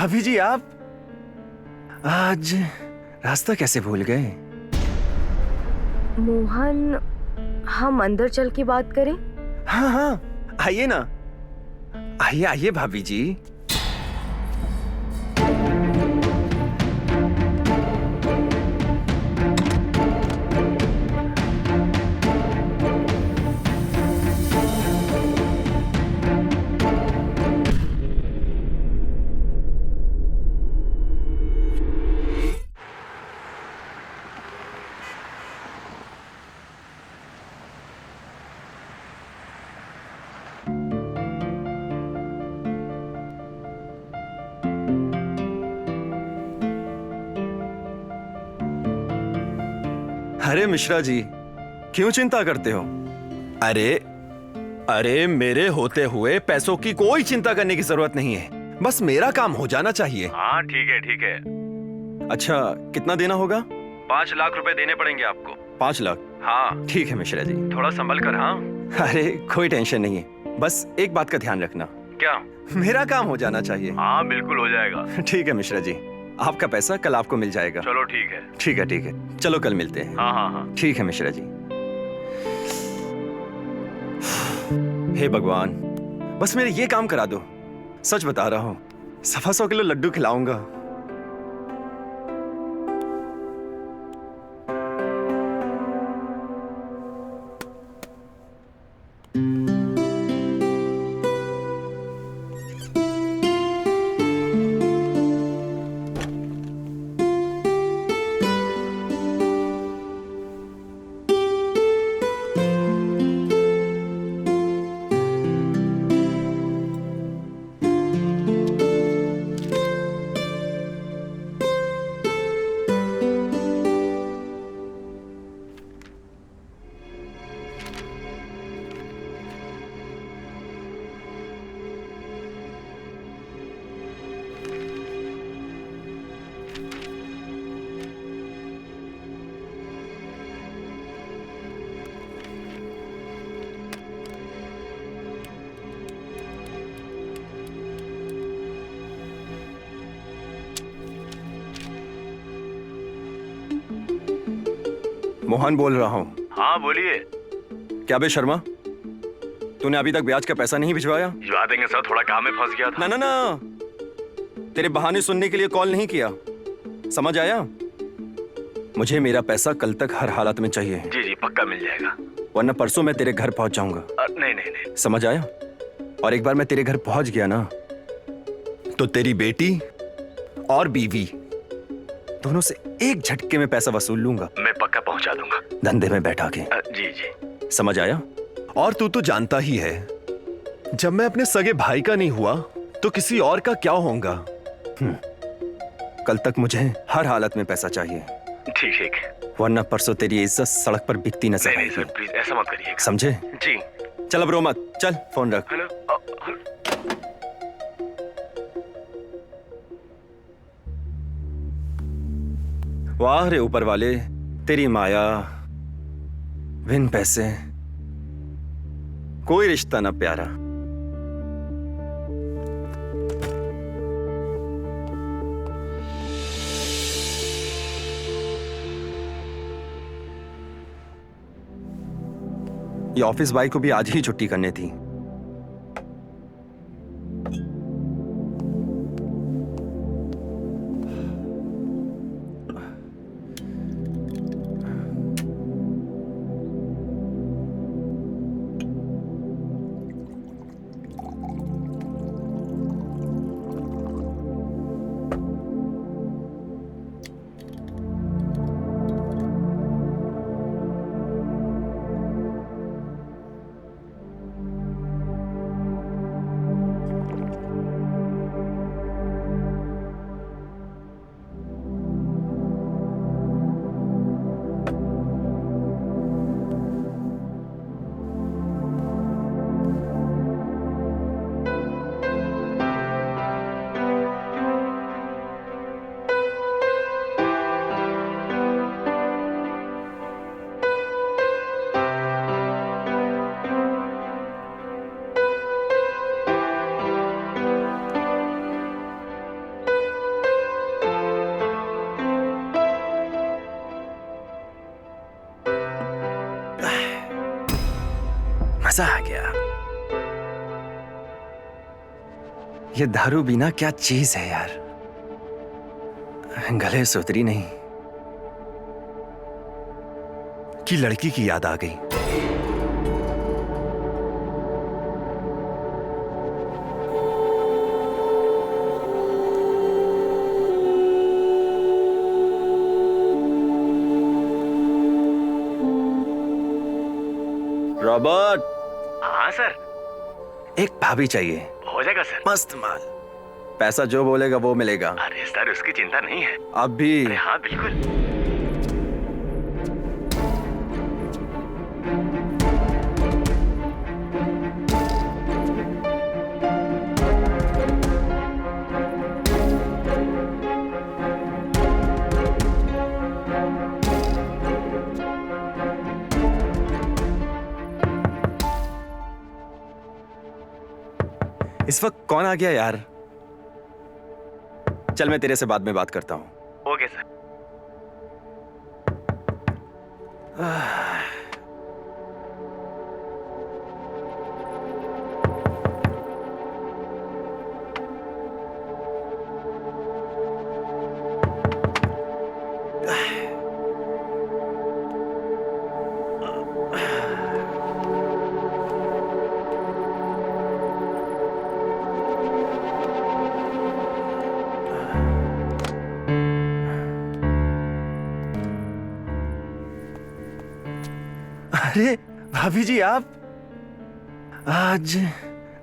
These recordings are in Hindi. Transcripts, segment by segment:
भाभी जी, आप आज रास्ता कैसे भूल गए? मोहन, हम अंदर चल के बात करें? हाँ हाँ, आइए ना, आइए आइए भाभी जी। अरे मिश्रा जी, क्यों चिंता करते हो? अरे अरे, मेरे होते हुए पैसों की कोई चिंता करने की जरूरत नहीं है। बस मेरा काम हो जाना चाहिए। हाँ ठीक है ठीक है। अच्छा, कितना देना होगा? 5 लाख रुपए देने पड़ेंगे आपको। 5 लाख? हाँ ठीक है मिश्रा जी। थोड़ा संभल कर। हाँ अरे कोई टेंशन नहीं है, बस एक बात का ध्यान रखना, क्या? मेरा काम हो जाना चाहिए। हाँ बिल्कुल हो जाएगा। ठीक है मिश्रा जी, आपका पैसा कल आपको मिल जाएगा। चलो ठीक है। ठीक है ठीक है, चलो कल मिलते हैं। हाँ हाँ हाँ। ठीक है मिश्रा जी। हे भगवान, बस मेरे ये काम करा दो। सच बता रहा हूं, 100 किलो लड्डू खिलाऊंगा। मोहन बोल रहा हूं। हाँ बोलिए। क्या बे शर्मा, तूने अभी तक ब्याज का पैसा नहीं भिजवाया? भिजवा देंगे सर, थोड़ा काम में फंस गया था। ना ना ना, तेरे बहाने सुनने के लिए कॉल नहीं किया, समझ आया? मुझे मेरा पैसा कल तक हर हालत में चाहिए, जी जी पक्का मिल जाएगा। वरना परसों मैं तेरे घर पहुंच जाऊंगा। नहीं नहीं नहीं। समझ आया? और एक बार मैं तेरे घर पहुंच गया ना, तो तेरी बेटी और बीवी दोनों से एक झटके में पैसा वसूल लूंगा। मैं पक्का पहुंचा दूंगा, धंधे में बैठा के। जी जी। समझ आया? और तू तो जानता ही है, जब मैं अपने सगे भाई का नहीं हुआ तो किसी और का क्या होऊंगा। कल तक मुझे हर हालत में पैसा चाहिए, ठीक ठीक। वरना परसों तेरी इज्जत सड़क पर बिकती नजर नहीं नहीं आएगी। सर प्लीज ऐसा मत करिए। समझे? जी। चल अब रो मत, चल फोन रख। हेलो। वाह रे ऊपर वाले, तेरी माया बिन पैसे कोई रिश्ता ना प्यारा। ये ऑफिस बॉय को भी आज ही छुट्टी करनी थी। मजा आ गया। ये दारू बिना क्या चीज है यार, गले से उतरी नहीं कि लड़की की याद आ गई। रॉबर्ट। हाँ सर। एक भाभी चाहिए। हो जाएगा सर। मस्त माल, पैसा जो बोलेगा वो मिलेगा। अरे सर उसकी चिंता नहीं है। अब भी? अरे हाँ बिल्कुल। इस वक्त कौन आ गया यार? चल मैं तेरे से बाद में बात करता हूं। Okay sir. अरे भाभी जी, आप आज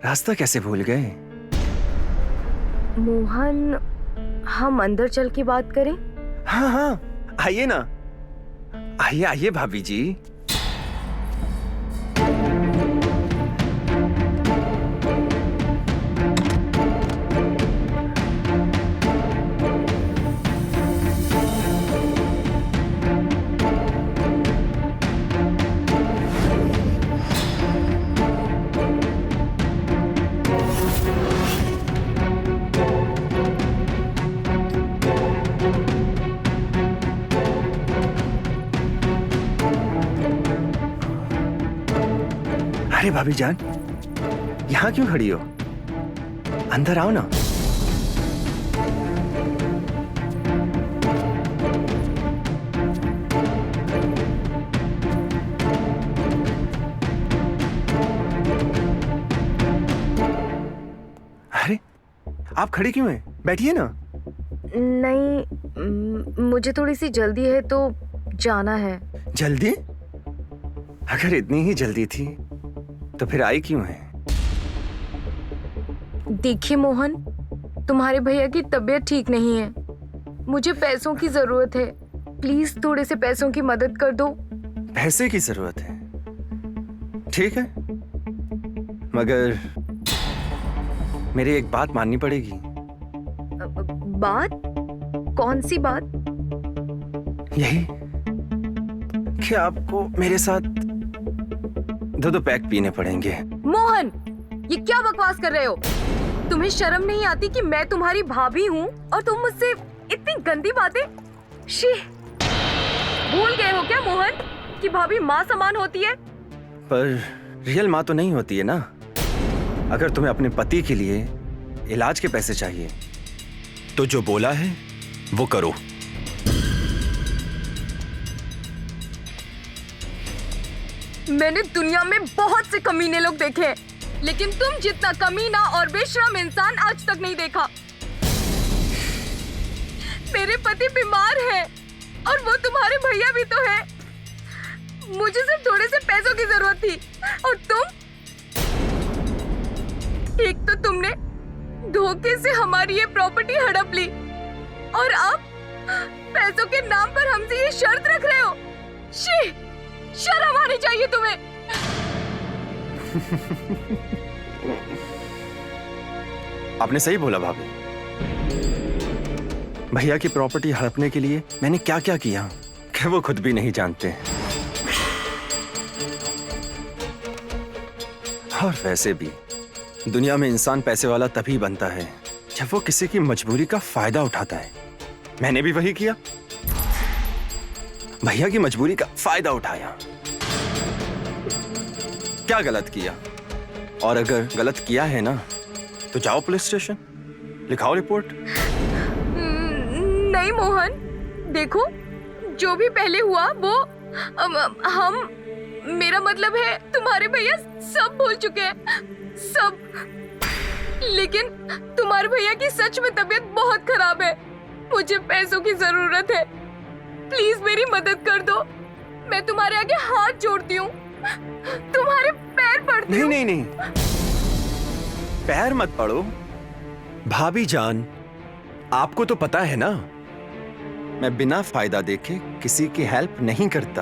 रास्ता कैसे भूल गए? मोहन, हम अंदर चल के बात करें? हाँ हाँ, आइए ना, आइए आइए भाभी जी। अरे भाभी जान, यहां क्यों खड़ी हो? अंदर आओ ना। अरे आप खड़ी क्यों हैं? बैठिए ना। नहीं, मुझे थोड़ी सी जल्दी है तो जाना है। जल्दी? अगर इतनी ही जल्दी थी तो फिर आई क्यों है? देखिए मोहन, तुम्हारे भैया की तबीयत ठीक नहीं है, मुझे पैसों की जरूरत है। प्लीज थोड़े से पैसों की मदद कर दो। पैसे की जरूरत है? ठीक है, मगर मेरी एक बात माननी पड़ेगी। बात? कौन सी बात? यही कि आपको मेरे साथ दो पैक पीने पड़ेंगे। मोहन, ये क्या बकवास कर रहे हो? तुम्हें शर्म नहीं आती कि मैं तुम्हारी भाभी हूँ और तुम मुझसे इतनी गंदी बातें? शी, भूल गए हो क्या मोहन कि भाभी माँ समान होती है? पर रियल माँ तो नहीं होती है ना। अगर तुम्हें अपने पति के लिए इलाज के पैसे चाहिए तो जो बोला है वो करो। मैंने दुनिया में बहुत से कमीने लोग देखे हैं, लेकिन तुम जितना कमीना और बेशरम इंसान आज तक नहीं देखा। मेरे पति बीमार है और वो तुम्हारे भैया भी तो है। मुझे सिर्फ थोड़े से पैसों की जरूरत थी और तुम, एक तो तुमने धोखे से हमारी ये प्रॉपर्टी हड़प ली और अब पैसों के नाम पर हमसे ये शर्त रख रहे हो। शी, शर्म आनी चाहिए तुम्हें। आपने सही बोला भाभी। भैया की प्रॉपर्टी हड़पने के लिए मैंने क्या क्या किया कि वो खुद भी नहीं जानते। और वैसे भी दुनिया में इंसान पैसे वाला तभी बनता है जब वो किसी की मजबूरी का फायदा उठाता है। मैंने भी वही किया, भैया की मजबूरी का फायदा उठाया। क्या गलत किया? और अगर गलत किया है ना तो जाओ पुलिस स्टेशन, लिखाओ रिपोर्ट। नहीं मोहन, देखो जो भी पहले हुआ वो हम, मेरा मतलब है तुम्हारे भैया सब भूल चुके हैं, सब। लेकिन तुम्हारे भैया की सच में तबीयत बहुत खराब है, मुझे पैसों की जरूरत है, प्लीज मेरी मदद कर दो। मैं तुम्हारे आगे हाथ जोड़ती हूँ, तुम्हारे पैर पड़ती हूँ। नहीं नहीं नहीं, पैर मत पड़ो भाभी जान। आपको तो पता है ना, मैं बिना फायदा देखे किसी की हेल्प नहीं करता।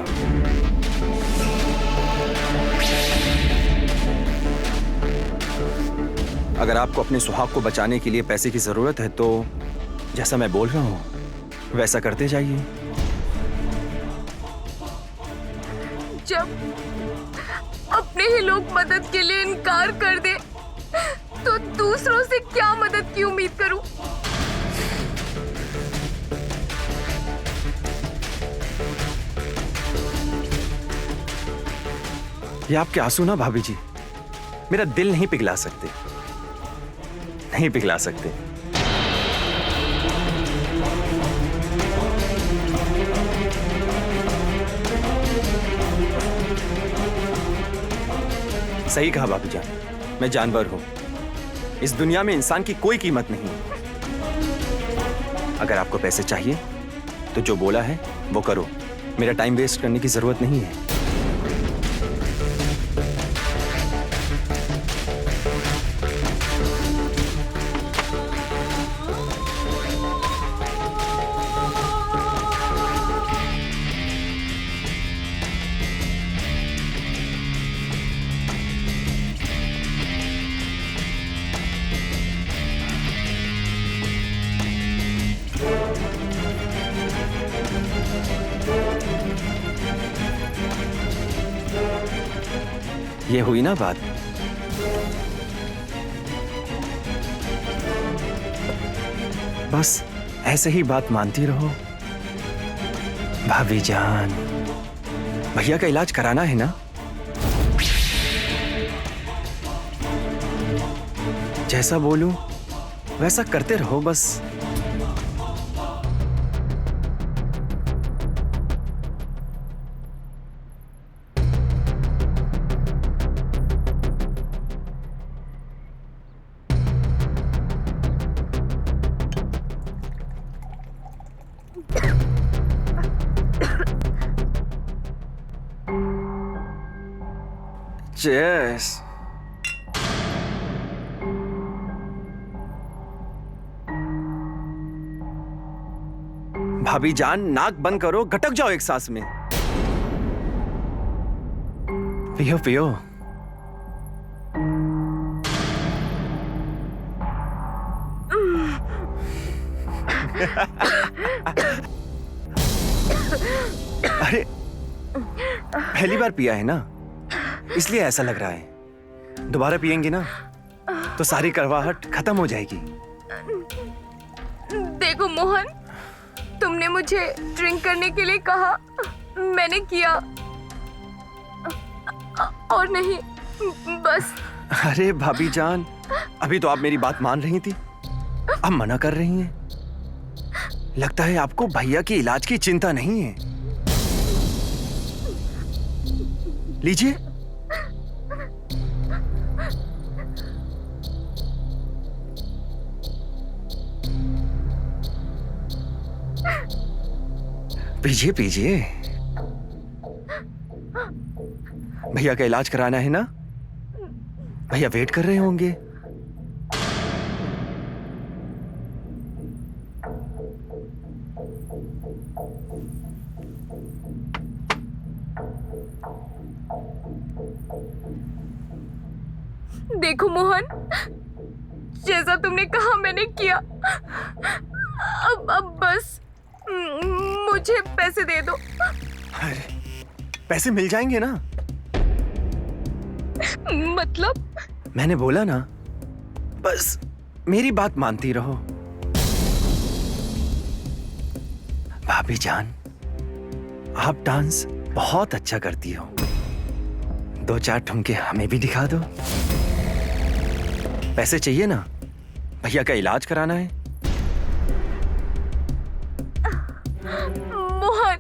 अगर आपको अपने सुहाग को बचाने के लिए पैसे की जरूरत है तो जैसा मैं बोल रहा हूं वैसा करते जाइए। जब अपने ही लोग मदद के लिए इनकार कर दे तो दूसरों से क्या मदद की उम्मीद करूं? ये आपके आंसू ना भाभी जी मेरा दिल नहीं पिघला सकते, नहीं पिघला सकते। सही कहा भाभी जान, मैं जानवर हूं, इस दुनिया में इंसान की कोई कीमत नहीं। अगर आपको पैसे चाहिए तो जो बोला है वो करो, मेरा टाइम वेस्ट करने की जरूरत नहीं है। ये हुई ना बात। बस ऐसे ही बात मानती रहो भाभी जान। भैया का इलाज कराना है ना, जैसा बोलूं वैसा करते रहो बस। Cheers. भाभी जान नाक बंद करो, गटक जाओ एक सांस में। पियो पियो। अरे पहली बार पिया है ना, इसलिए ऐसा लग रहा है। दोबारा पिएंगे ना तो सारी कड़वाहट खत्म हो जाएगी। देखो मोहन, तुमने मुझे ड्रिंक करने के लिए कहा, मैंने किया, और नहीं बस। अरे भाभी जान, अभी तो आप मेरी बात मान रही थी, अब मना कर रही हैं। लगता है आपको भैया के इलाज की चिंता नहीं है। लीजिए। पीजिए पीजिए। भैया का इलाज कराना है ना, भैया वेट कर रहे होंगे। देखो मोहन, जैसा तुमने कहा मैंने किया। अब बस मुझे पैसे दे दो। अरे पैसे मिल जाएंगे ना। मतलब? मैंने बोला ना, बस मेरी बात मानती रहो। भाभी जान, आप डांस बहुत अच्छा करती हो, दो चार ठुमके हमें भी दिखा दो। पैसे चाहिए ना? भैया का इलाज कराना है। मोहन,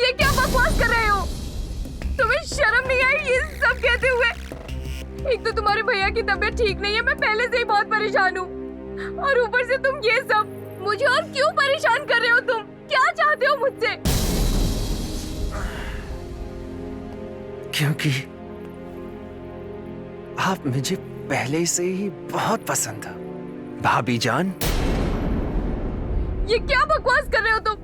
ये क्या बकवास कर रहे हो? तुम्हें शर्म नहीं आई ये सब कहते हुए? एक तो तुम्हारे भैया की तबीयत ठीक नहीं है, मैं पहले से ही बहुत परेशान हूँ, और ऊपर से तुम ये सब। मुझे और क्यों परेशान कर रहे हो तुम? क्या चाहते हो मुझसे? क्योंकि आप मुझे पहले से ही बहुत पसंद हो भाभी जान। ये क्या बकवास कर रहे हो तुम?